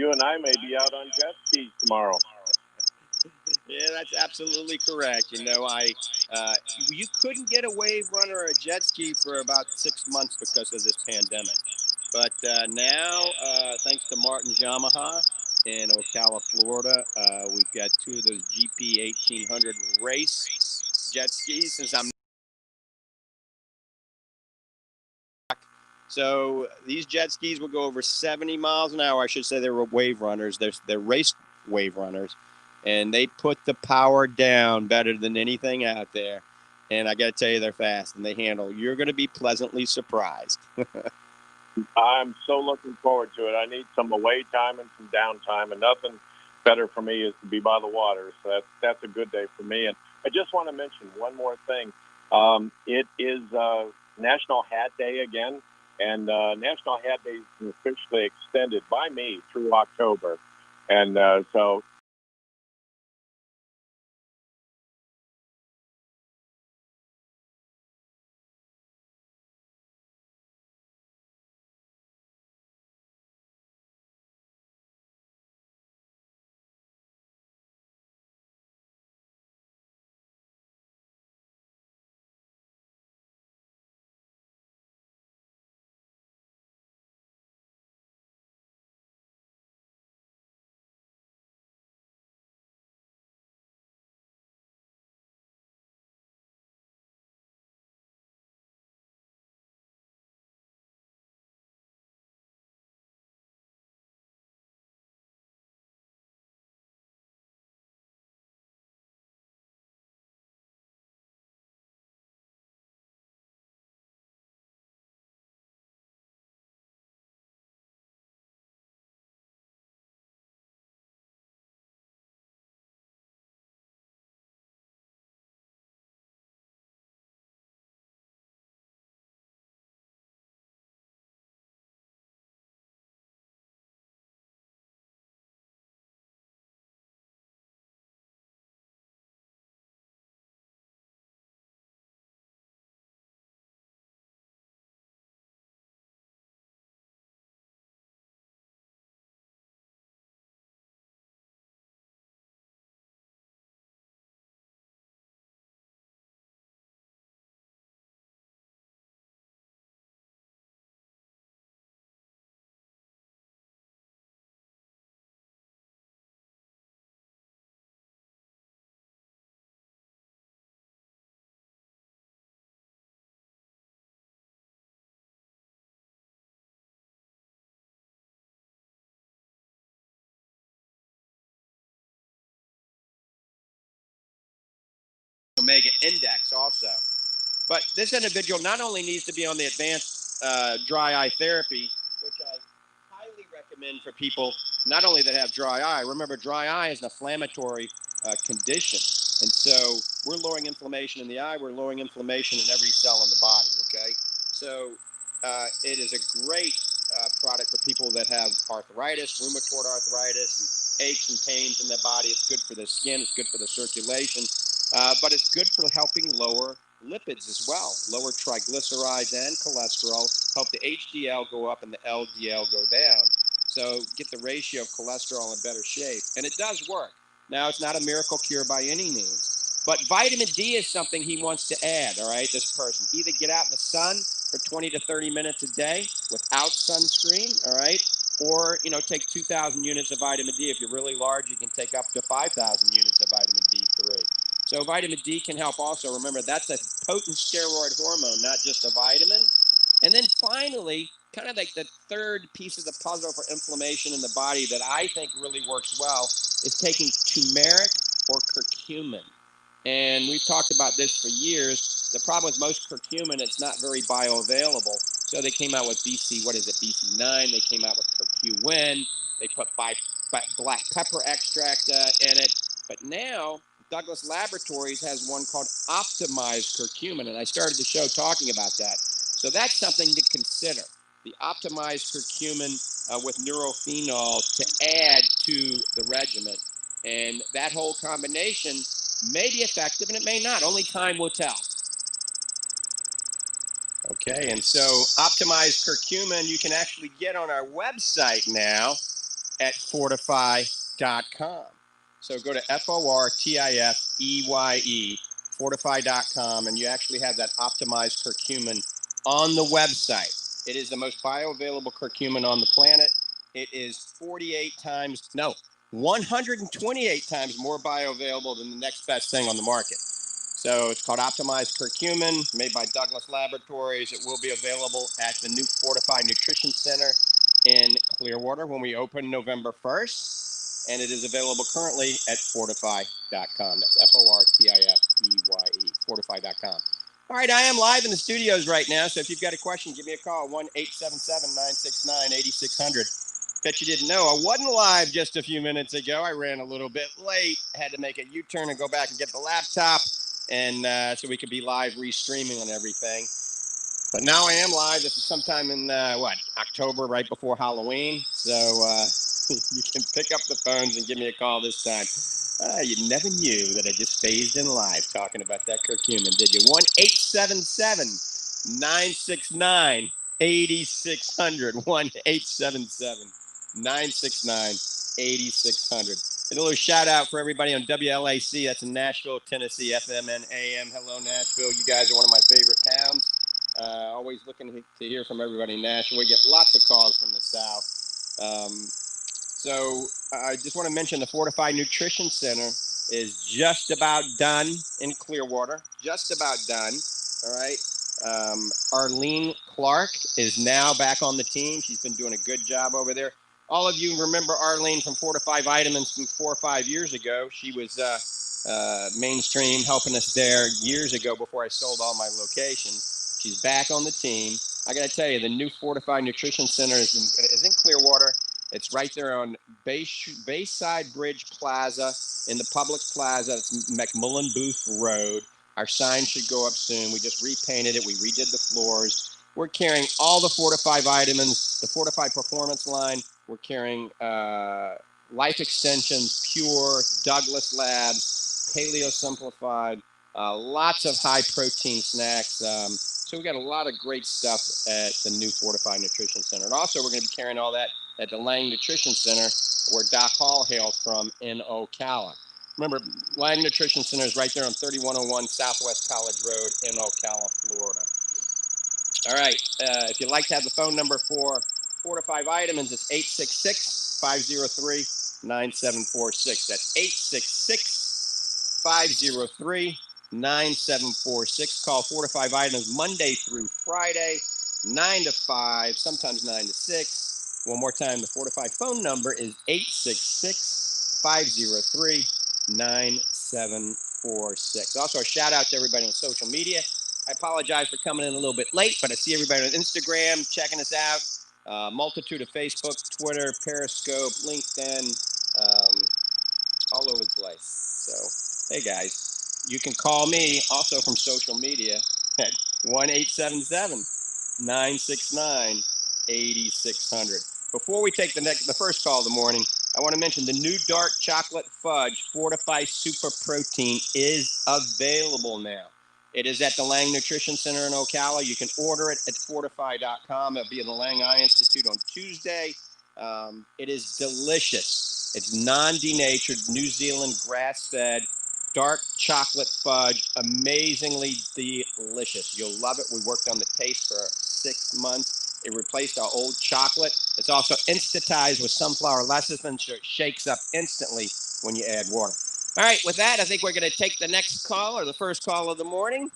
you and I may be out on jet skis tomorrow. Yeah, that's absolutely correct. You couldn't get a wave runner or a jet ski for about 6 months because of this pandemic. But now, thanks to Martin's Yamaha in Ocala, Florida, we've got two of those GP 1800 race jet skis. So these jet skis will go over 70 miles an hour. I should say they were wave runners. They're race wave runners. And they put the power down better than anything out there. And I got to tell you, they're fast and they handle. You're going to be pleasantly surprised. I'm so looking forward to it. I need some away time and some downtime, and nothing better for me is to be by the water. So that's a good day for me. And I just want to mention one more thing. It is National Hat Day again. And National Hat Day is officially extended by me through October. And so Omega index also. But this individual not only needs to be on the advanced dry eye therapy, which I highly recommend for people not only that have dry eye. Remember, dry eye is an inflammatory condition. And so we're lowering inflammation in the eye. We're lowering inflammation in every cell in the body, okay? So it is a great product for people that have arthritis, rheumatoid arthritis, and aches and pains in their body. It's good for the skin. It's good for the circulation. But it's good for helping lower lipids as well, lower triglycerides and cholesterol, help the HDL go up and the LDL go down. So get the ratio of cholesterol in better shape. And it does work. Now, it's not a miracle cure by any means. But vitamin D is something he wants to add, all right, this person. Either get out in the sun for 20 to 30 minutes a day without sunscreen, all right, or, take 2,000 units of vitamin D. If you're really large, you can take up to 5,000 units of vitamin D3. So vitamin D can help also. Remember, that's a potent steroid hormone, not just a vitamin. And then finally, kind of like the third piece of the puzzle for inflammation in the body that I think really works well is taking turmeric or curcumin. And we've talked about this for years. The problem with most curcumin, it's not very bioavailable. So they came out with BC9. They came out with curcumin. They put black pepper extract in it. But now Douglas Laboratories has one called optimized curcumin, and I started the show talking about that. So that's something to consider. The optimized curcumin with neurophenol to add to the regimen. And that whole combination may be effective and it may not. Only time will tell. Okay, and so optimized curcumin you can actually get on our website now. at fortify.com. So go to FORTIFEYE, fortify.com, and you actually have that optimized curcumin on the website. It is the most bioavailable curcumin on the planet. It is 128 times more bioavailable than the next best thing on the market. So it's called Optimized Curcumin, made by Douglas Laboratories. It will be available at the new Fortify Nutrition Center in Clearwater when we open November 1st. And it is available currently at fortify.com. That's FORTIFEYE, fortify.com. All right, I am live in the studios right now, so if you've got a question, give me a call, 1-877-969-8600. Bet you didn't know I wasn't live just a few minutes ago. I ran a little bit late, had to make a U-turn and go back and get the laptop, and so we could be live restreaming on everything. But now I am live. This is sometime in, October, right before Halloween. So you can pick up the phones and give me a call this time. You never knew that I just phased in live talking about that curcumin, did you? 1-877-969-8600. 1-877-969-8600. And a little shout out for everybody on WLAC. That's in Nashville, Tennessee, FM and AM. Hello, Nashville. You guys are one of my favorite towns. Always looking to hear from everybody in Nashville. We get lots of calls from the South. So I just want to mention the Fortify Nutrition Center is just about done in Clearwater. Just about done. All right. Arlene Clark is now back on the team. She's been doing a good job over there. All of you remember Arlene from Fortify Vitamins from 4 or 5 years ago. She was mainstream helping us there years ago before I sold all my locations. She's back on the team. I got to tell you, the new Fortify Nutrition Center is in Clearwater. It's right there on Bayside Bridge Plaza in the Publix Plaza. It's McMullen Booth Road. Our sign should go up soon. We just repainted it. We redid the floors. We're carrying all the Fortify vitamins, the Fortify Performance line. We're carrying Life Extensions, Pure, Douglas Labs, Paleo Simplified, lots of high protein snacks. So we got a lot of great stuff at the new Fortify Nutrition Center. And also we're going to be carrying all that at the Lange Nutrition Center, where Doc Hall hails from in Ocala. Remember, Lange Nutrition Center is right there on 3101 Southwest College Road in Ocala, Florida. All right. If you'd like to have the phone number for Fortify Vitamins, it's 866-503-9746. That's 866-503-9746. Call Fortify Vitamins Monday through Friday, 9 to 5, sometimes 9 to 6. One more time, the Fortify phone number is 866-503-9746. Also, a shout out to everybody on social media. I apologize for coming in a little bit late, but I see everybody on Instagram checking us out. Multitude of Facebook, Twitter, Periscope, LinkedIn, all over the place. So, hey guys, you can call me also from social media at 1-877-969-8600. Before we take the first call of the morning, I want to mention the new dark chocolate fudge Fortify Super Protein is available now. It is at the Lange Nutrition Center in Ocala. You can order it at fortify.com. It'll be in the Lange Eye Institute on Tuesday. It is delicious. It's non-denatured, New Zealand grass-fed, dark chocolate fudge, amazingly delicious. You'll love it. We worked on the taste for 6 months. It replaced our old chocolate. It's also instantized with sunflower lecithin, so it shakes up instantly when you add water. All right, with that, I think we're going to take the next call, or the first call of the morning.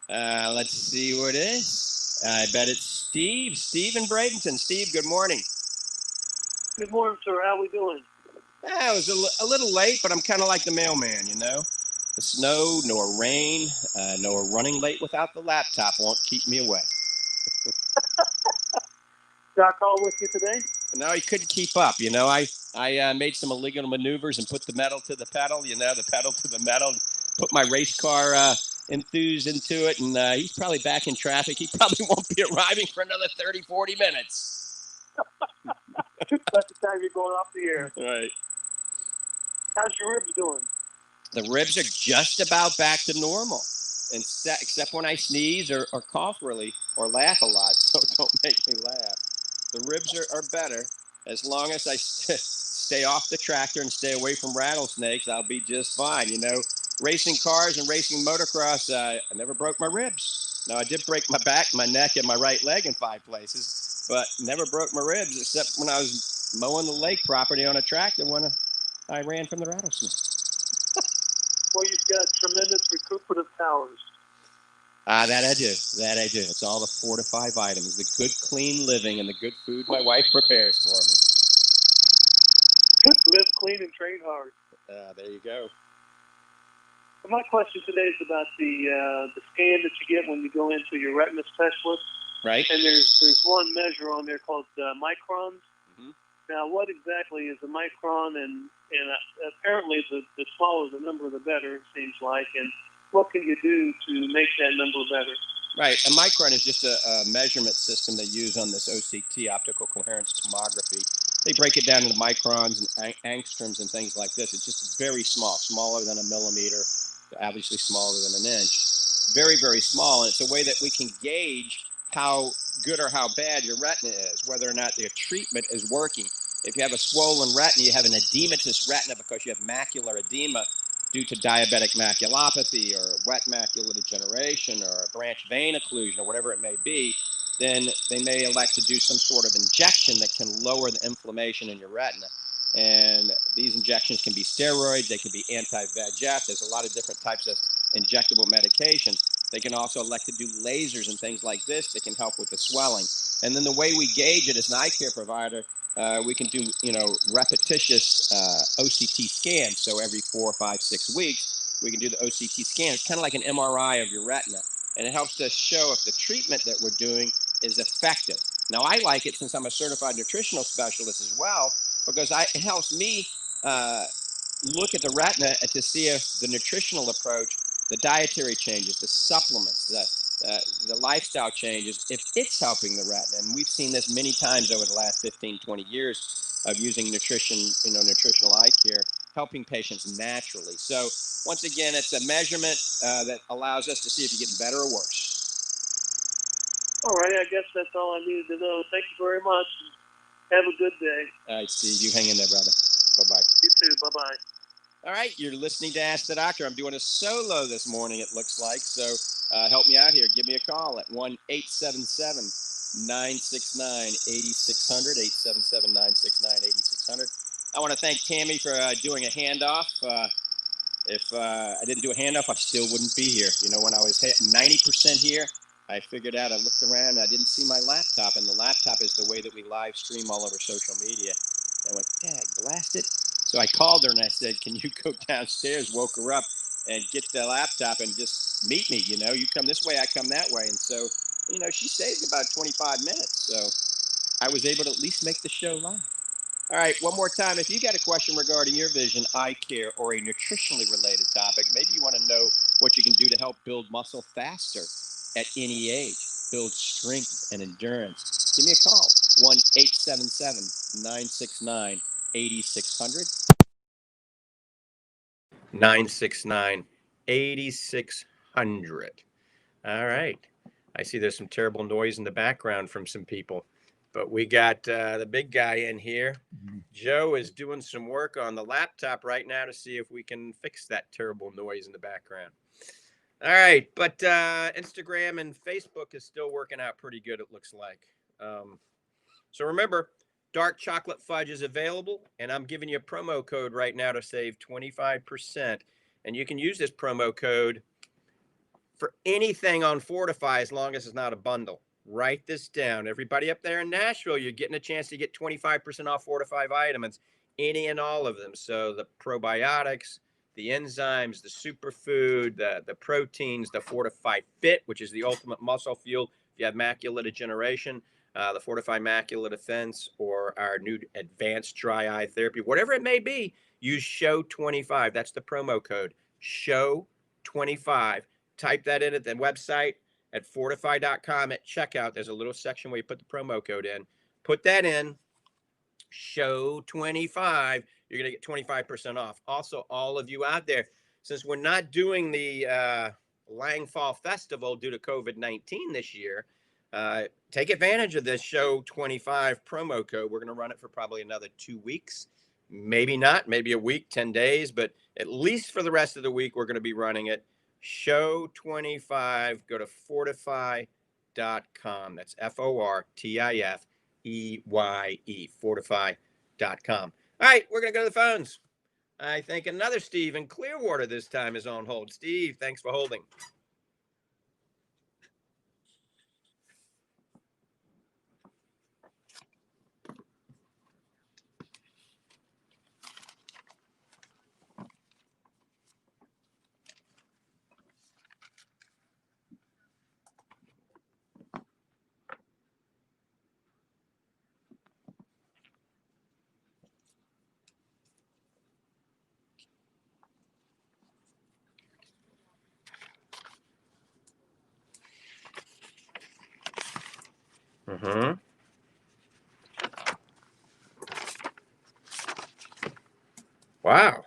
Let's see what it is. I bet it's Steve. Steve in Bradenton. Steve, good morning. Good morning, sir. How we doing? It was a little late, but I'm kind of like the mailman, you know. The snow, nor rain, nor running late without the laptop won't keep me away. Did I call with you today? No, he couldn't keep up. You know, I made some illegal maneuvers and put the metal to the pedal, you know, the pedal to the metal, put my race car enthused into it, and he's probably back in traffic. He probably won't be arriving for another 30, 40 minutes. That's the time you're going off the air. Right. How's your ribs doing? The ribs are just about back to normal, except when I sneeze or cough really or laugh a lot, so don't make me laugh. The ribs are better. as long as I stay off the tractor and stay away from rattlesnakes, I'll be just fine. You know, racing cars and racing motocross, I never broke my ribs. Now, I did break my back, my neck, and my right leg in 5 places, but never broke my ribs except when I was mowing the lake property on a tractor when I ran from the rattlesnake. Well, you've got tremendous recuperative powers. That I do. That I do. It's all the Fortify vitamins, the good, clean living, and the good food my wife prepares for me. Live clean and train hard. There you go. Well, my question today is about the scan that you get when you go into your retina specialist. Right. And there's one measure on there called microns. Mm-hmm. Now, what exactly is a micron? And apparently, the smaller the number, the better, it seems like. And what can you do to make that number better? Right. A micron is just a measurement system they use on this OCT, optical coherence tomography. They break it down into microns and angstroms and things like this. It's just very small, smaller than a millimeter, obviously smaller than an inch. Very, very small. And it's a way that we can gauge how good or how bad your retina is, whether or not your treatment is working. If you have a swollen retina, you have an edematous retina because you have macular edema due to diabetic maculopathy or wet macular degeneration or branch vein occlusion or whatever it may be, then they may elect to do some sort of injection that can lower the inflammation in your retina. And these injections can be steroids, they can be anti-VEGF. There's a lot of different types of injectable medications. They can also elect to do lasers and things like this that can help with the swelling. And then the way we gauge it as an eye care provider, we can do, repetitious OCT scans. So every 4, 5, 6 weeks, we can do the OCT scan. It's kind of like an MRI of your retina. And it helps us show if the treatment that we're doing is effective. Now, I like it since I'm a certified nutritional specialist as well, because it helps me look at the retina to see if the nutritional approach, the dietary changes, the supplements, the lifestyle changes, if it's helping the retina. And we've seen this many times over the last 15, 20 years of using nutrition, nutritional eye care, helping patients naturally. So once again, it's a measurement that allows us to see if you're getting better or worse. All right, I guess that's all I needed to know. Thank you very much. Have a good day. All right, Steve, you hang in there, brother. Bye-bye. You too. Bye-bye. All right, you're listening to Ask the Doctor. I'm doing a solo this morning, it looks like. So help me out here. Give me a call at 1-877-969-8600, 877-969-8600. I want to thank Tammy for doing a handoff. If I didn't do a handoff, I still wouldn't be here. When I was 90% here, I figured out, I looked around, I didn't see my laptop, and the laptop is the way that we live stream all over social media. And I went, dag, blast it. So I called her and I said, can you go downstairs, woke her up, and get the laptop and just meet me? You come this way, I come that way. And so, she saved about 25 minutes. So I was able to at least make the show live. All right, one more time. If you got a question regarding your vision, eye care, or a nutritionally related topic, maybe you want to know what you can do to help build muscle faster at any age, build strength and endurance, give me a call, 1-877-969-8600. 969-8600. All right. I see there's some terrible noise in the background from some people. But we got the big guy in here. Mm-hmm. Joe is doing some work on the laptop right now to see if we can fix that terrible noise in the background. All right, but Instagram and Facebook is still working out pretty good, it looks like. So remember, dark chocolate fudge is available, and I'm giving you a promo code right now to save 25%. And you can use this promo code for anything on Fortify as long as it's not a bundle. Write this down. Everybody up there in Nashville, you're getting a chance to get 25% off Fortify vitamins, any and all of them. So the probiotics, the enzymes, the superfood, the proteins, the Fortify Fit, which is the ultimate muscle fuel if you have macular degeneration, the Fortify Macular Defense, or our new advanced dry eye therapy, whatever it may be, use SHOW25. That's the promo code, SHOW25. Type that in at the website at fortify.com at checkout. There's a little section where you put the promo code in. Put that in, SHOW25. You're going to get 25% off. Also, all of you out there, since we're not doing the Lange Fall Festival due to COVID-19 this year, take advantage of this show 25 promo code. We're going to run it for probably another 2 weeks. Maybe not, maybe a week, 10 days, but at least for the rest of the week, we're going to be running it. Show 25. Go to fortify.com. That's FORTIFEYE, fortify.com. All right, we're going to go to the phones. I think another Steve in Clearwater this time is on hold. Steve, thanks for holding. Mm-hmm. Wow.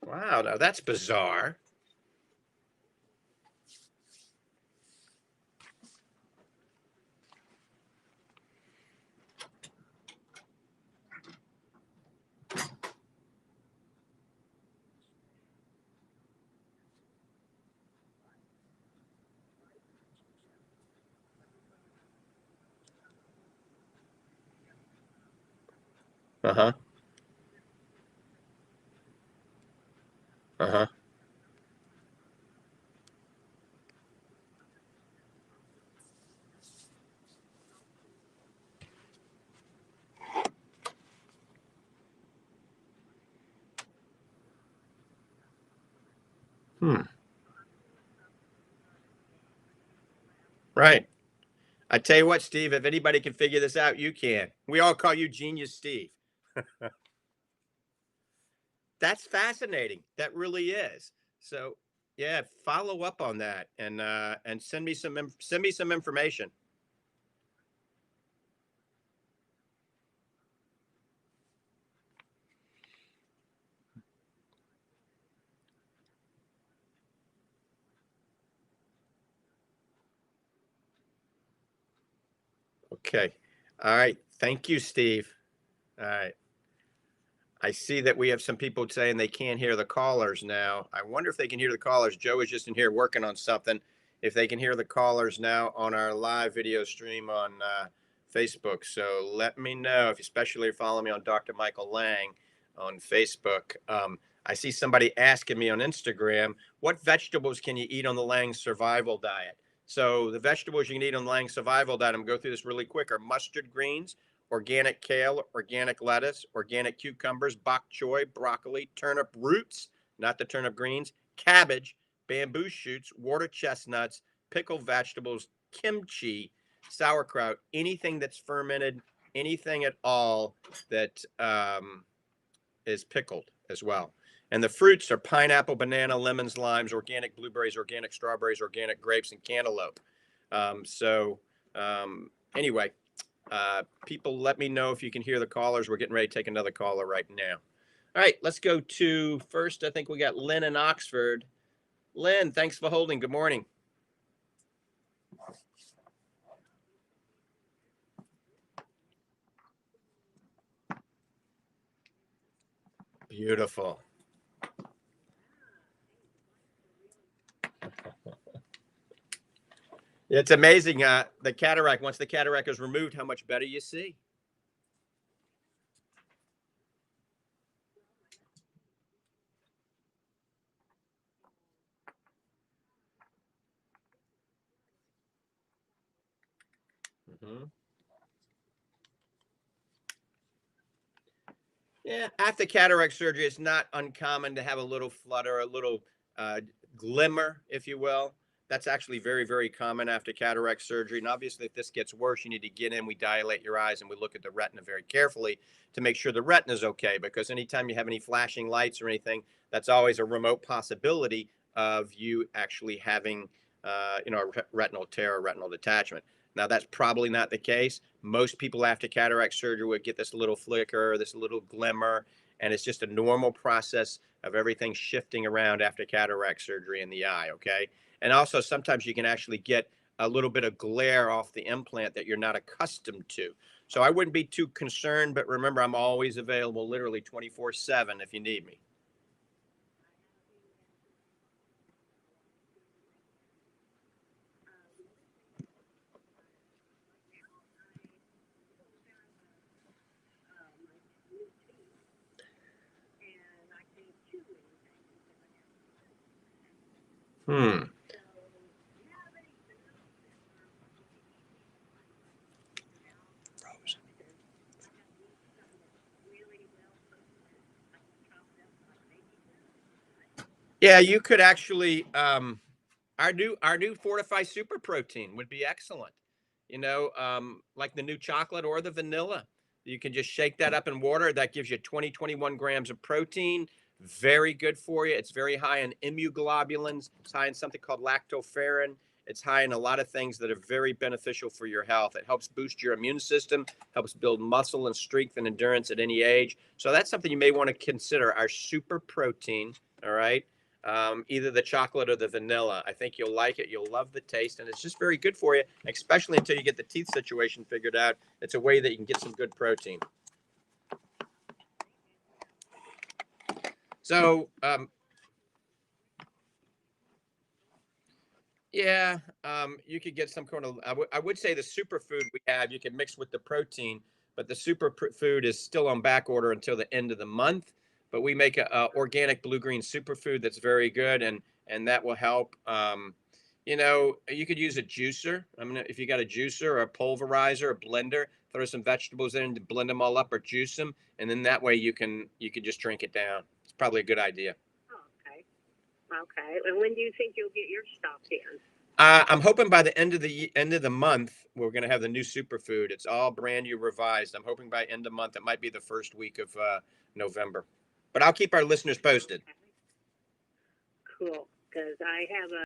Wow, now that's bizarre. Uh-huh. Uh-huh. Hmm. Right. I tell you what, Steve, if anybody can figure this out, you can. We all call you Genius Steve. That's fascinating. That really is. So, yeah, follow up on that and send me some information. Okay. All right. Thank you, Steve. All right. I see that we have some people saying they can't hear the callers now. I wonder if they can hear the callers. Joe is just in here working on something. If they can hear the callers now on our live video stream on Facebook. So let me know, if especially if you follow me on Dr. Michael Lange on Facebook. I see somebody asking me on Instagram, what vegetables can you eat on the Lange survival diet? So the vegetables you can eat on the Lange survival diet, I'm going to go through this really quick, are mustard greens, organic kale, organic lettuce, organic cucumbers, bok choy, broccoli, turnip roots, not the turnip greens, cabbage, bamboo shoots, water chestnuts, pickled vegetables, kimchi, sauerkraut, anything that's fermented, anything at all that is pickled as well. And the fruits are pineapple, banana, lemons, limes, organic blueberries, organic strawberries, organic grapes, and cantaloupe. Anyway, people, let me know if you can hear the callers. We're getting ready to take another caller right now. All right, let's go to first. I think we got Lynn in Oxford. Lynn, thanks for holding. Good morning. Beautiful. It's amazing. The cataract, once the cataract is removed, how much better you see. Mm-hmm. Yeah, after cataract surgery, it's not uncommon to have a little flutter, a little glimmer, if you will. That's actually very, very common after cataract surgery. And obviously, if this gets worse, you need to get in. We dilate your eyes and we look at the retina very carefully to make sure the retina is okay. Because anytime you have any flashing lights or anything, that's always a remote possibility of you actually having, a retinal tear or retinal detachment. Now, that's probably not the case. Most people after cataract surgery would get this little flicker, this little glimmer, and it's just a normal process of everything shifting around after cataract surgery in the eye, okay? And also, sometimes you can actually get a little bit of glare off the implant that you're not accustomed to. So I wouldn't be too concerned, but remember, I'm always available literally 24/7 if you need me. Hmm. Yeah, you could actually our new Fortify Super Protein would be excellent. Like the new chocolate or the vanilla. You can just shake that up in water. That gives you 20, 21 grams of protein. Very good for you. It's very high in immunoglobulins. It's high in something called lactoferrin. It's high in a lot of things that are very beneficial for your health. It helps boost your immune system, helps build muscle and strength and endurance at any age. So that's something you may want to consider. Our super protein, all right? Either the chocolate or the vanilla. I think you'll like it. You'll love the taste, and it's just very good for you, especially until you get the teeth situation figured out. It's a way that you can get some good protein. So, yeah, you could get some kind of. I would say the superfood we have, you can mix with the protein, but the superfood is still on back order until the end of the month. But we make a organic blue green superfood that's very good, and that will help. You could use a juicer. I mean, if you got a juicer or a pulverizer, a blender, throw some vegetables in to blend them all up or juice them, and then that way you can just drink it down. It's probably a good idea. Okay. Okay. And when do you think you'll get your stuff in? I'm hoping by the end of the month we're going to have the new superfood. It's all brand new, revised. I'm hoping by end of month. It might be the first week of November, but I'll keep our listeners posted. Cool. Because I have a.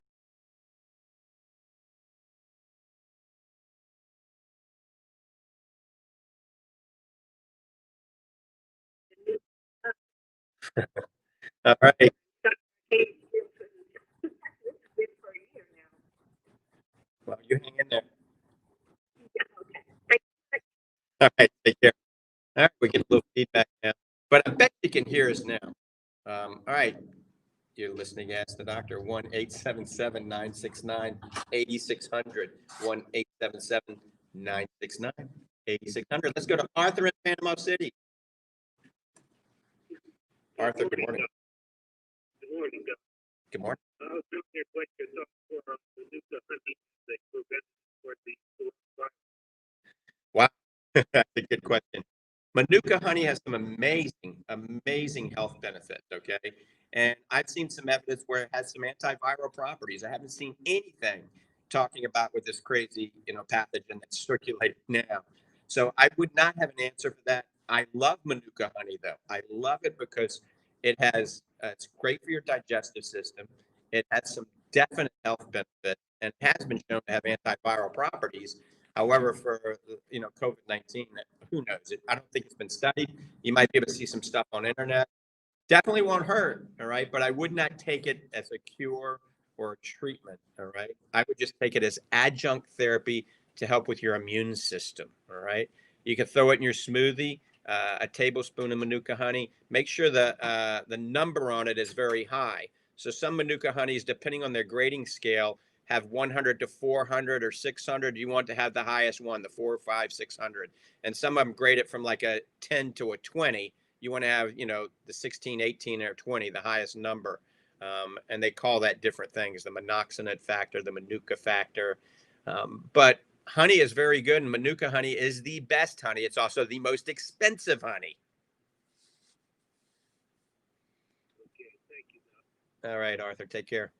All right. Well, you hang in there. All right. Take care. All right. We get a little feedback now, but I bet you can hear us now. All right. You're listening to Ask the Doctor, 1-877-969-8600, 1-877-969-8600. Let's go to Arthur in Panama City. Arthur, good morning. Good morning, Doc. Good morning. I was looking at what you talked for the nuclear hunting that prevents for the Wow, that's a good question. Manuka honey has some amazing, amazing health benefits, okay? And I've seen some evidence where it has some antiviral properties. I haven't seen anything talking about with this crazy, pathogen that's circulating now. So I would not have an answer for that. I love Manuka honey, though. I love it because it's great for your digestive system. It has some definite health benefits and has been shown to have antiviral properties. However, for COVID-19, who knows? I don't think it's been studied. You might be able to see some stuff on the internet. Definitely won't hurt, all right? But I would not take it as a cure or a treatment, all right? I would just take it as adjunct therapy to help with your immune system, all right? You can throw it in your smoothie, a tablespoon of Manuka honey. Make sure the number on it is very high. So some Manuka honeys, depending on their grading scale, have 100 to 400 or 600. You want to have the highest one, the 4, 5, 600. And some of them grade it from like a 10 to a 20. You want to have, the 16, 18, or 20, the highest number. And they call that different things, the monoxidant factor, the Manuka factor. But honey is very good, and Manuka honey is the best honey. It's also the most expensive honey. Okay, thank you, Doc. All right, Arthur, take care.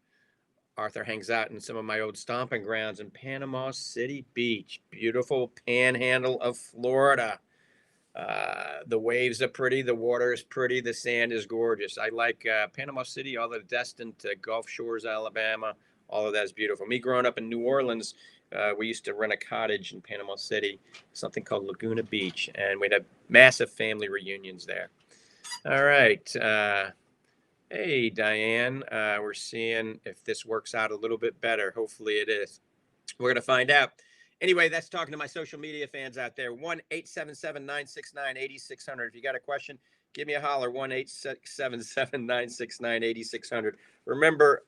Arthur hangs out in some of my old stomping grounds in Panama City Beach, beautiful panhandle of Florida. The waves are pretty, the water is pretty, the sand is gorgeous. I like Panama City, all the destined to Gulf Shores, Alabama. All of that is beautiful. Me growing up in New Orleans, we used to rent a cottage in Panama City, something called Laguna Beach, and we'd have massive family reunions there. All right. Hey, Diane, we're seeing if this works out a little bit better. Hopefully it is. We're going to find out. Anyway, that's talking to my social media fans out there. 1-877-969-8600. If you got a question, give me a holler. 1-877-969-8600. Remember,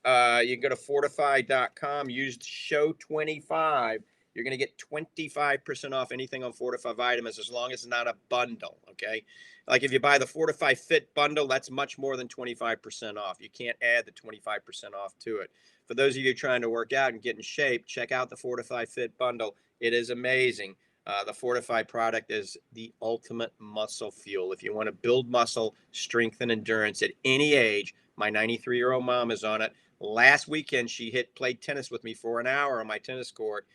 you can go to fortify.com, use show 25. You're going to get 25% off anything on Fortify vitamins as long as it's not a bundle, okay? Like if you buy the Fortify Fit Bundle, that's much more than 25% off. You can't add the 25% off to it. For those of you trying to work out and get in shape, check out the Fortify Fit Bundle. It is amazing. The Fortify product is the ultimate muscle fuel. If you want to build muscle, strength, and endurance at any age, my 93-year-old mom is on it. Last weekend, she played tennis with me for an hour on my tennis court.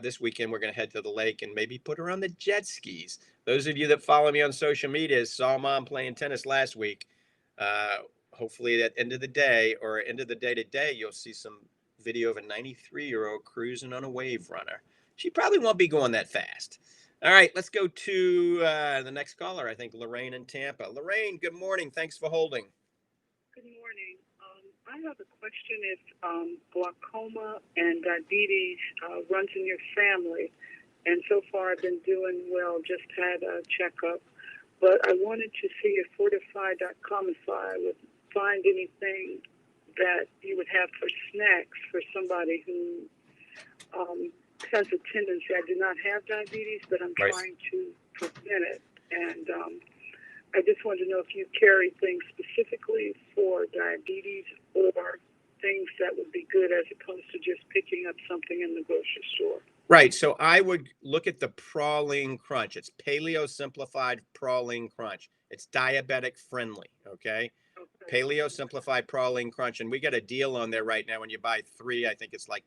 This weekend, we're going to head to the lake and maybe put her on the jet skis. Those of you that follow me on social media saw Mom playing tennis last week. Hopefully at the end of the day or end of the day today, you'll see some video of a 93-year-old cruising on a wave runner. She probably won't be going that fast. All right, let's go to the next caller, I think, Lorraine in Tampa. Lorraine, good morning. Thanks for holding. Good morning. I have a question. If glaucoma and diabetes runs in your family, and so far I've been doing well, just had a checkup, but I wanted to see if Fortify.com, if I would find anything that you would have for snacks for somebody who has a tendency. I do not have diabetes, but I'm trying to prevent it. And I just wanted to know if you carry things specifically for diabetes or things that would be good as opposed to just picking up something in the grocery store. Right. So I would look at the Praline Crunch. It's Paleo Simplified Praline Crunch. It's diabetic friendly. Okay. Paleo Simplified Praline Crunch. And we got a deal on there right now. When you buy 3, I think it's like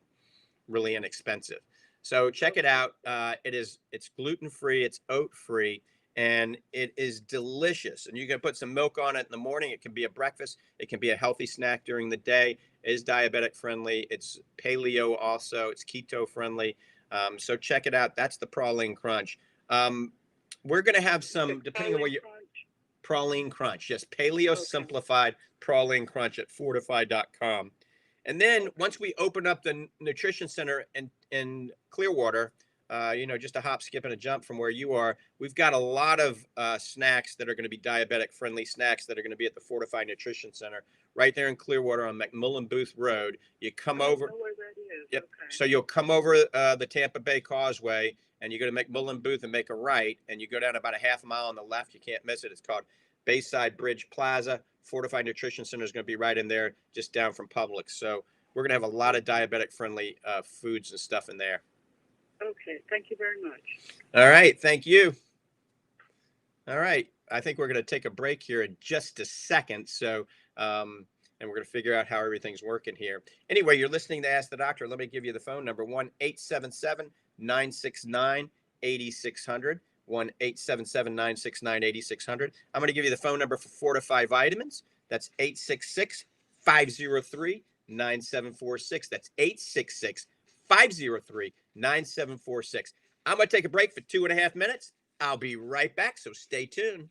really inexpensive. So check it out. It's gluten-free. It's oat-free. And it is delicious. And you can put some milk on it in the morning. It can be a breakfast. It can be a healthy snack during the day. It is diabetic friendly. It's paleo also. It's keto friendly. So check it out. That's the Praline Crunch. We're going to have some, depending on what you... Praline Crunch. Yes, Paleo Simplified Praline Crunch at Fortify.com. And then once we open up the Nutrition Center in Clearwater, just a hop, skip, and a jump from where you are, we've got a lot of snacks that are going to be diabetic-friendly snacks that are going to be at the Fortify Nutrition Center right there in Clearwater on McMullen Booth Road. You come over. I know where that is. Yep. Okay. So you'll come over the Tampa Bay Causeway, and you go to McMullen Booth and make a right, and you go down about a half mile on the left. You can't miss it. It's called Bayside Bridge Plaza. Fortify Nutrition Center is going to be right in there, just down from Publix. So we're going to have a lot of diabetic-friendly foods and stuff in there. Okay. Thank you very much. All right. Thank you. All right. I think we're going to take a break here in just a second. So, and we're going to figure out how everything's working here. Anyway, you're listening to Ask the Doctor. Let me give you the phone number, 1-877-969-8600. 1-877-969-8600. I'm going to give you the phone number for Fortify Vitamins. That's 866-503-9746. That's 866-503-9746. I'm going to take a break for 2.5 minutes. I'll be right back, so stay tuned.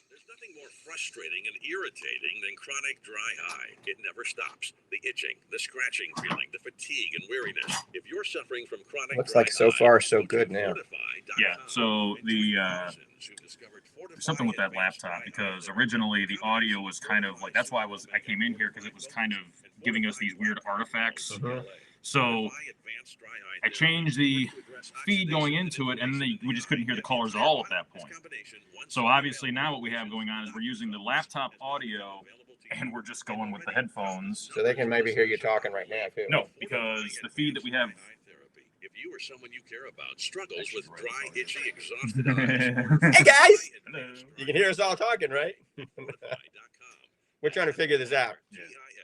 There's nothing more frustrating and irritating than chronic dry eye. It never stops. The itching, the scratching feeling, the fatigue and weariness. If you're suffering from chronic Looks dry like so eye, far so good now. Yeah, so the something with that laptop, because originally the audio was kind of like, that's why I came in here, because it was kind of giving us these weird artifacts. So I changed the feed going into it, and we just couldn't hear the callers at all at that point. So obviously now what we have going on is we're using the laptop audio, and we're just going with the headphones. So they can maybe hear you talking right now, too. No, because the feed that we have... If you or someone you care about struggles with dry, itchy, exhausted eyes. Hey, guys! Hello. You can hear us all talking, right? We're trying to figure this out.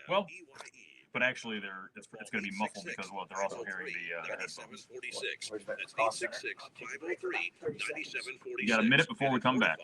Well, but actually, it's going to be muffled because they're also hearing the headphones. That's 866-503-9746. You got a minute before we come back.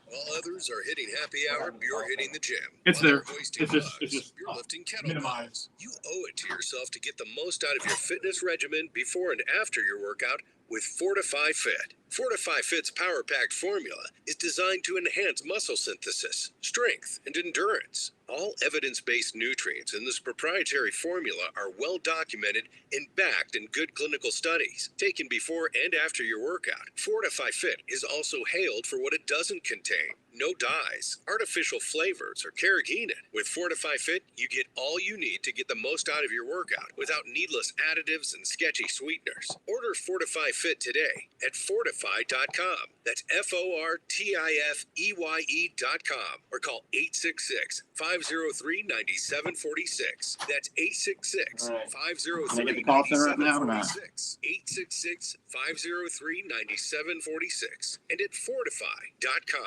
While others are hitting happy hour, you're hitting the gym. It's there. It's just you're lifting kettlebells. You owe it to yourself to get the most out of your fitness regimen before and after your workout with Fortify Fit. Fortify Fit's power-packed formula is designed to enhance muscle synthesis, strength, and endurance. All evidence-based nutrients in this proprietary formula are well documented and backed in good clinical studies, taken before and after your workout. Fortify Fit is also hailed for what it doesn't contain. No dyes, artificial flavors, or carrageenan. With Fortify Fit, you get all you need to get the most out of your workout without needless additives and sketchy sweeteners. Order Fortify Fit today at fortify.com. That's FORTIFEYE.com or call 866-503-9746. That's 866-503-9746. 866-503-9746 and at fortify.com.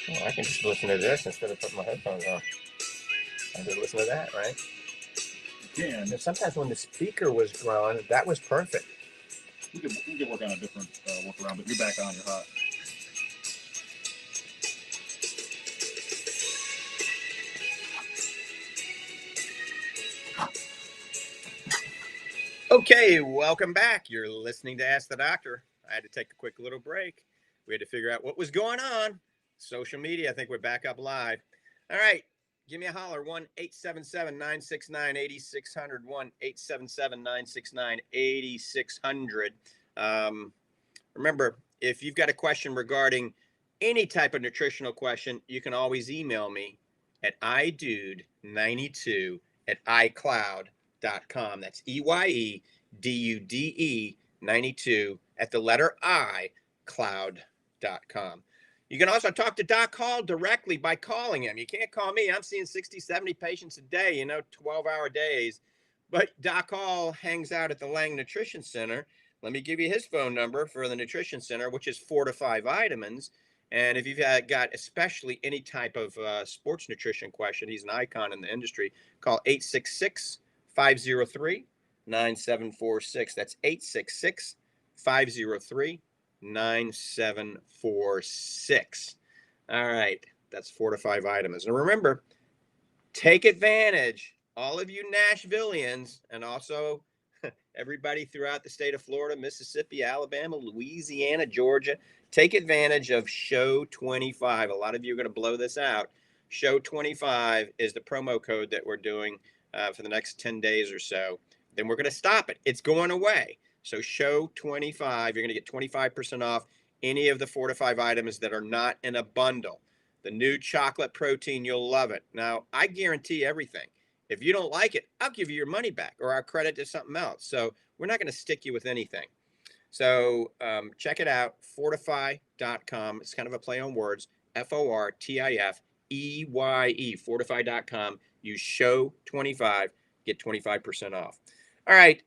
Well, I can just listen to this instead of putting my headphones on. I can listen to that, right? Yeah. And sometimes when the speaker was growing, that was perfect. We could work on a different workaround, but you're back on. You're hot. Okay, welcome back. You're listening to Ask the Doctor. I had to take a quick little break. We had to figure out what was going on. Social media, I think we're back up live. All right, give me a holler, 1-877-969-8600, 1-877-969-8600. Remember, if you've got a question regarding any type of nutritional question, you can always email me at idude92@icloud.com. That's EYEDUDE 92 at the letter I, cloud.com. You can also talk to Doc Hall directly by calling him. You can't call me. I'm seeing 60, 70 patients a day, 12-hour days. But Doc Hall hangs out at the Lange Nutrition Center. Let me give you his phone number for the Nutrition Center, which is Fortify Vitamins. And if you've got especially any type of sports nutrition question, he's an icon in the industry, call 866-503-9746. That's 866-503-9746. All right, that's Fortify Vitamins. And remember, take advantage, all of you Nashvillians, and also everybody throughout the state of Florida, Mississippi, Alabama, Louisiana, Georgia, take advantage of Show 25. A lot of you are going to blow this out. Show 25 is the promo code that we're doing for the next 10 days or so. Then we're going to stop it. It's going away. So Show 25, you're going to get 25% off any of the Fortify vitamins that are not in a bundle. The new chocolate protein, you'll love it. Now, I guarantee everything. If you don't like it, I'll give you your money back or I'll credit to something else. So we're not going to stick you with anything. So check it out, fortify.com. It's kind of a play on words, FORTIFEYE, fortify.com. Use Show 25, get 25% off. All right.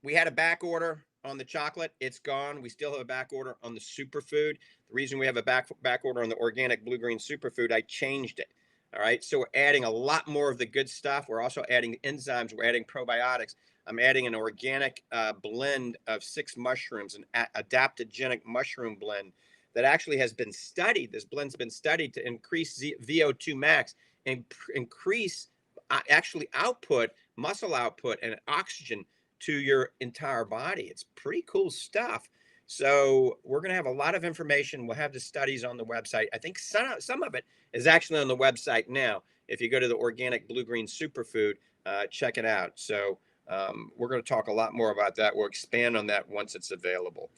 We had a back order on the chocolate. It's gone. We still have a back order on the superfood. The reason we have a back order on the organic blue-green superfood, I changed it. All right. So we're adding a lot more of the good stuff. We're also adding enzymes. We're adding probiotics. I'm adding an organic blend of 6 mushrooms, an adaptogenic mushroom blend that actually has been studied. This blend's been studied to increase VO2 max and increase actually output, muscle output, and oxygen to your entire body. It's pretty cool stuff. So we're going to have a lot of information. We'll have the studies on the website. I think some of it is actually on the website now. If you go to the organic blue-green superfood, check it out. So we're going to talk a lot more about that. We'll expand on that once it's available.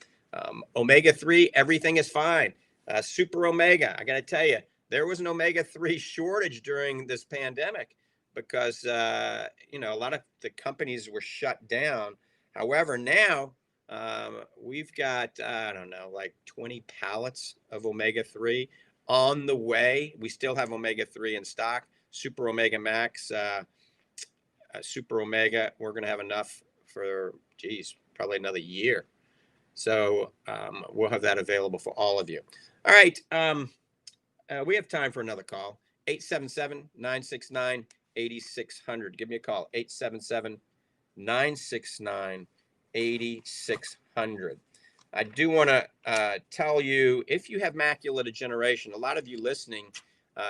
Omega-3, everything is fine. Super Omega, I got to tell you, there was an Omega-3 shortage during this pandemic because, a lot of the companies were shut down. However, now we've got, like 20 pallets of Omega-3 on the way. We still have Omega-3 in stock. Super Omega Max, Super Omega, we're going to have enough for, probably another year. So we'll have that available for all of you. All right. We have time for another call. 877-969-8600. Give me a call. 877-969-8600. I do want to tell you, if you have macular degeneration, a lot of you listening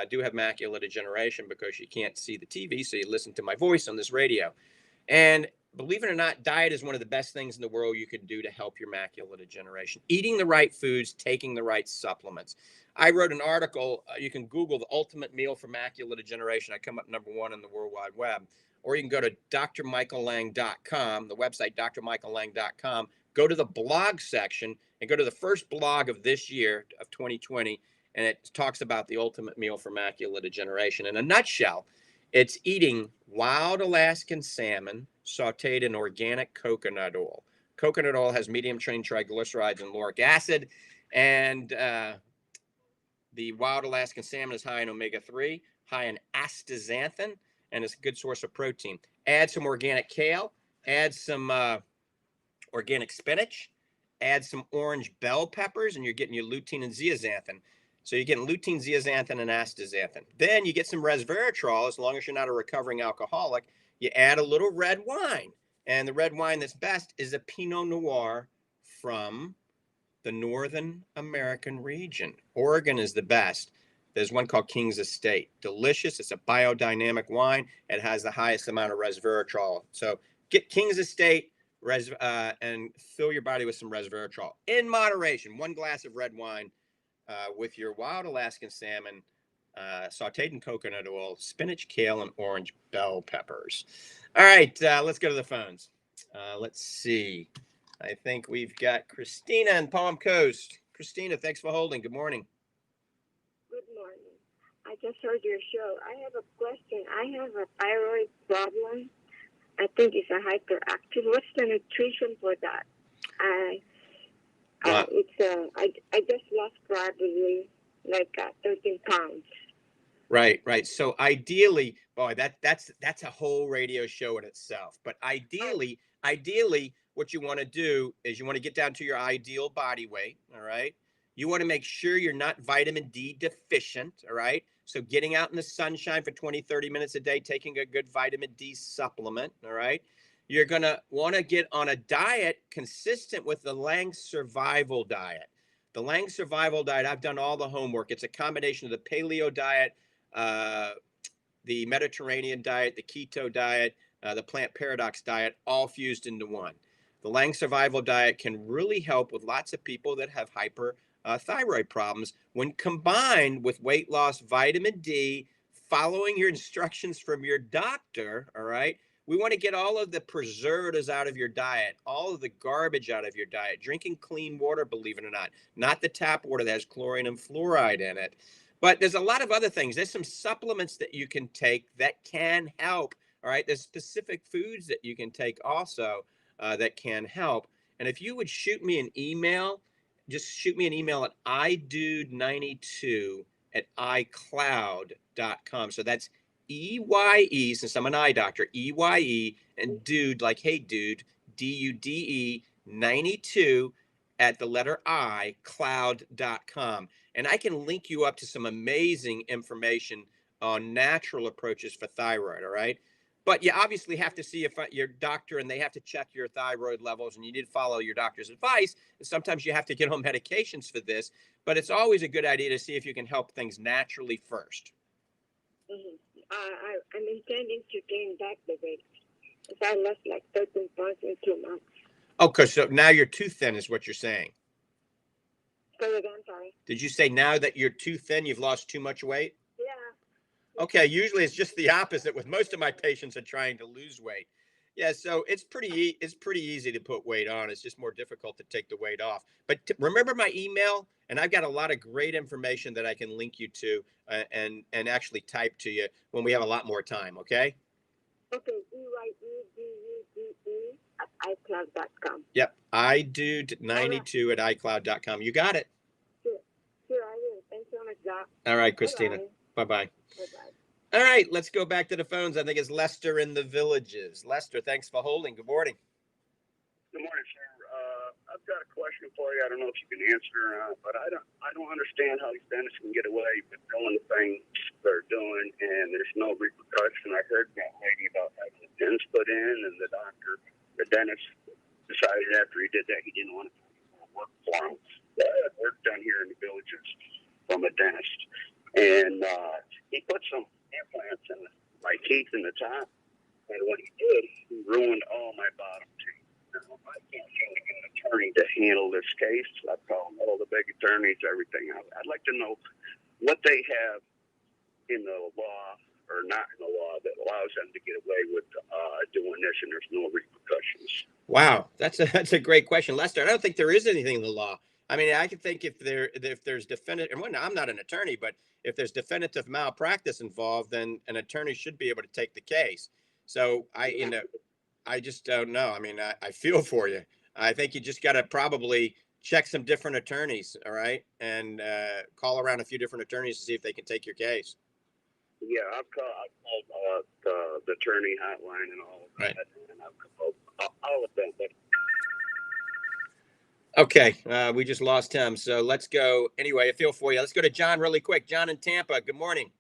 do have macular degeneration because you can't see the TV, so you listen to my voice on this radio. And believe it or not, diet is one of the best things in the world you can do to help your macular degeneration. Eating the right foods, taking the right supplements. I wrote an article. You can Google the ultimate meal for macular degeneration. I come up #1 on the World Wide Web. Or you can go to drmichaellange.com, the website drmichaellange.com. Go to the blog section and go to the first blog of this year of 2020, and it talks about the ultimate meal for macular degeneration. In a nutshell, it's eating wild Alaskan salmon sauteed in organic coconut oil. Coconut oil has medium-chain triglycerides and lauric acid, and the wild Alaskan salmon is high in omega-3, high in astaxanthin, and it's a good source of protein. Add some organic kale, add some organic spinach, add some orange bell peppers, and you're getting your lutein and zeaxanthin. So you're getting lutein, zeaxanthin, and astaxanthin. Then you get some resveratrol, as long as you're not a recovering alcoholic. You add a little red wine. And the red wine that's best is a Pinot Noir from the Northern American region. Oregon is the best. There's one called King's Estate. Delicious. It's a biodynamic wine. It has the highest amount of resveratrol. So get King's Estate and fill your body with some resveratrol in moderation. 1 glass of red wine with your wild Alaskan salmon, sauteed in coconut oil, spinach, kale, and orange bell peppers. All right, let's go to the phones. Let's see. I think we've got Christina in Palm Coast. Christina, thanks for holding. Good morning. Good morning. I just heard your show. I have a question. I have a thyroid problem. I think it's a hyperactive. What's the nutrition for that? I just lost probably like 13 pounds. Right. So ideally, boy, that's a whole radio show in itself. But ideally, what you want to do is you want to get down to your ideal body weight. All right. You want to make sure you're not vitamin D deficient. All right. So getting out in the sunshine for 20, 30 minutes a day, taking a good vitamin D supplement. All right. You're going to want to get on a diet consistent with the Lange survival diet. The Lange survival diet, I've done all the homework. It's a combination of the paleo diet, the Mediterranean diet, the keto diet, the plant paradox diet, all fused into one. The Lange survival diet can really help with lots of people that have hyperthyroid problems when combined with weight loss, vitamin D, following your instructions from your doctor. All right. We want to get all of the preservatives out of your diet, all of the garbage out of your diet, drinking clean water, believe it or not the tap water that has chlorine and fluoride in it. But there's a lot of other things. There's some supplements that you can take that can help. All right. There's specific foods that you can take also that can help. And if you would shoot me an email, just shoot me an email at idude92@icloud.com. So that's EYE, since I'm an eye doctor, EYE, and dude, like, hey, dude, DUDE 92 at the letter I, cloud.com. And I can link you up to some amazing information on natural approaches for thyroid, all right? But you obviously have to see your doctor, and they have to check your thyroid levels, and you need to follow your doctor's advice. And sometimes you have to get on medications for this, but it's always a good idea to see if you can help things naturally first. Mm-hmm. I'm intending to gain back the weight. If I lost like 13 pounds in 2 months. Okay, so now you're too thin is what you're saying. Say again, sorry. Did you say now that you're too thin, you've lost too much weight? Yeah. Okay, usually it's just the opposite with most of my patients are trying to lose weight. Yeah, so it's pretty easy to put weight on. It's just more difficult to take the weight off. But remember my email, and I've got a lot of great information that I can link you to and actually type to you when we have a lot more time, okay? Okay, EYEDUDE at iCloud.com. Yep, idude92 at iCloud.com. You got it. Sure, I will. Thanks so much, Doc. All right, Christina. Bye-bye. Bye-bye. All right, let's go back to the phones. I think it's Lester in the Villages. Lester, thanks for holding. Good morning. Good morning, sir. I've got a question for you. I don't know if you can answer it or not, but I don't understand how these dentists can get away with doing the things they're doing, and there's no repercussion. I heard that lady about having the pins put in, and the dentist, decided after he did that he didn't want to work for him. Work done here in the villages from a dentist, and he put some implants in my teeth in the top, and what he did, he ruined all my bottom teeth. Now, I can't seem to get an attorney to handle this case. I've called all the big attorneys, everything. I'd like to know what they have in the law or not in the law that allows them to get away with doing this, and there's no repercussions. Wow, that's a great question, Lester. I don't think there is anything in the law. I mean, I can think if there's definitive, and I'm not an attorney, but if there's definitive malpractice involved, then an attorney should be able to take the case. So I just don't know. I mean, I feel for you. I think you just got to probably check some different attorneys, all right, and call around a few different attorneys to see if they can take your case. Yeah, I've called the attorney hotline and all of that, right. And I've called all of them. But... Okay, we just lost him, so let's go. Anyway, I feel for you. Let's go to John really quick. John in Tampa, good morning.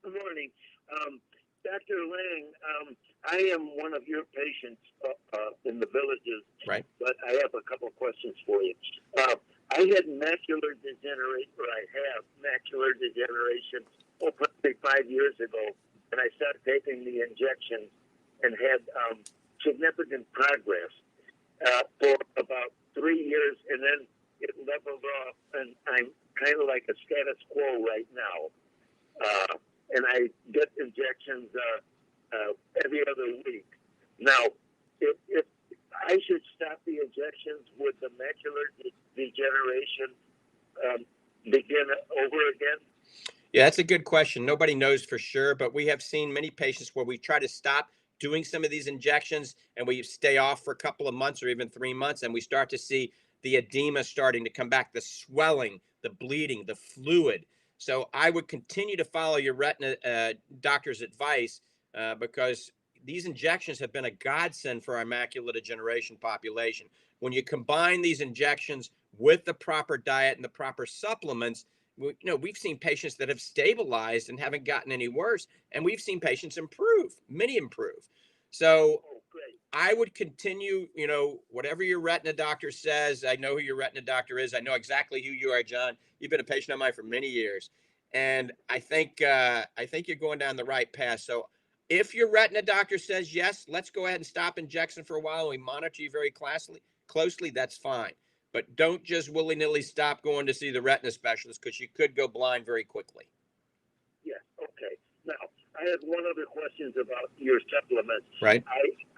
Good morning. Dr. Lange, I am one of your patients in the villages, right? But I have a couple of questions for you. I had macular degeneration, or I have macular degeneration, probably 5 years ago, and I started taking the injections and had significant progress for about 3 years, and then it leveled off, and I'm kind of like a status quo right now. And I get injections every other week. Now, if I should stop the injections, would the macular degeneration begin over again? Yeah, that's a good question. Nobody knows for sure, but we have seen many patients where we try to stop doing some of these injections and we stay off for a couple of months or even 3 months, and we start to see the edema starting to come back, the swelling, the bleeding, the fluid. So I would continue to follow your retina doctor's advice because these injections have been a godsend for our macular degeneration population. When you combine these injections with the proper diet and the proper supplements, we've seen patients that have stabilized and haven't gotten any worse, and we've seen patients improve, many improve. So I would continue, whatever your retina doctor says. I know who your retina doctor is. I know exactly who you are, John. You've been a patient of mine for many years, and I think you're going down the right path. So if your retina doctor says yes, let's go ahead and stop injection for a while, and we monitor you very closely. That's fine. But don't just willy-nilly stop going to see the retina specialist, because you could go blind very quickly. Yeah, okay. Now, I have one other question about your supplements. Right.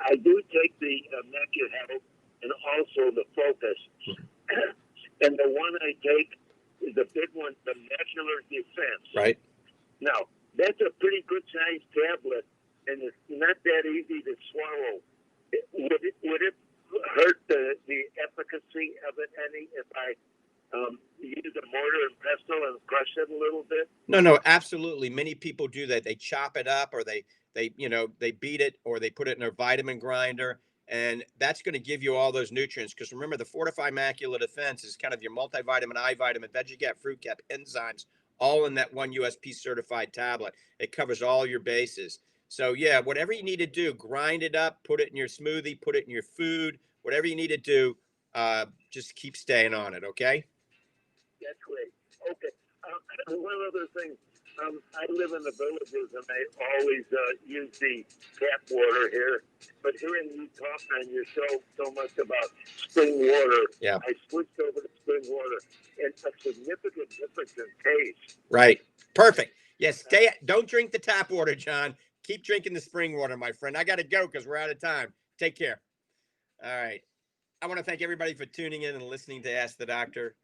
I do take the MacuHealth and also the Focus. And the one I take is the big one, the Macular Defense. Right. Now, that's a pretty good-sized tablet, and it's not that easy to swallow. Would it hurt the efficacy of it any if I use a mortar and pestle and crush it a little bit? No, absolutely. Many people do that. They chop it up, or they beat it, or they put it in their vitamin grinder, and that's going to give you all those nutrients. Because remember, the Fortify Macular Defense is kind of your multivitamin, eye vitamin, veggie fruit cap, enzymes, all in that one USP certified tablet. It covers all your bases. So yeah, whatever you need to do, grind it up, put it in your smoothie, put it in your food, whatever you need to do, just keep staying on it, okay? That's great. Okay. One other thing. I live in the villages, and I always use the tap water here. But hearing you talk on your show so much about spring water, yeah, I switched over to spring water, and a significant difference in taste. Right. Perfect. Yes. Don't drink the tap water, John. Keep drinking the spring water, my friend. I got to go because we're out of time. Take care. All right. I want to thank everybody for tuning in and listening to Ask the Doctor.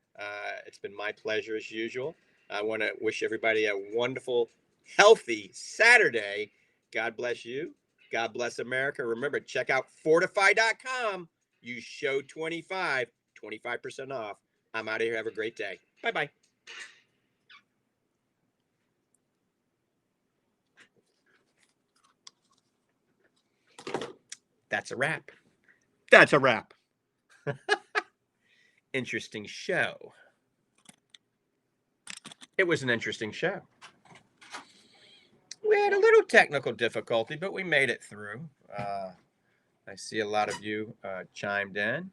It's been my pleasure as usual. I want to wish everybody a wonderful, healthy Saturday. God bless you. God bless America. Remember, check out fortify.com. Use show 25 25% off. I'm out of here. Have a great day. Bye-bye. That's a wrap. That's a wrap. Interesting show. It was an interesting show. We had a little technical difficulty, but we made it through. I see a lot of you chimed in.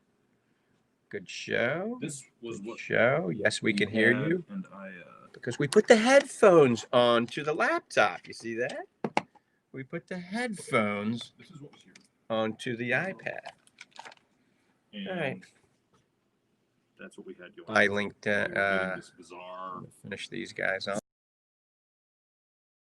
Good show. This was Good what show. Yes, we can hear you. And I Because we put the headphones onto the laptop. You see that? We put the headphones this is what was here. onto the iPad. And All right. that's what we had going. I linked. We were getting this bizarre. Finish these guys off.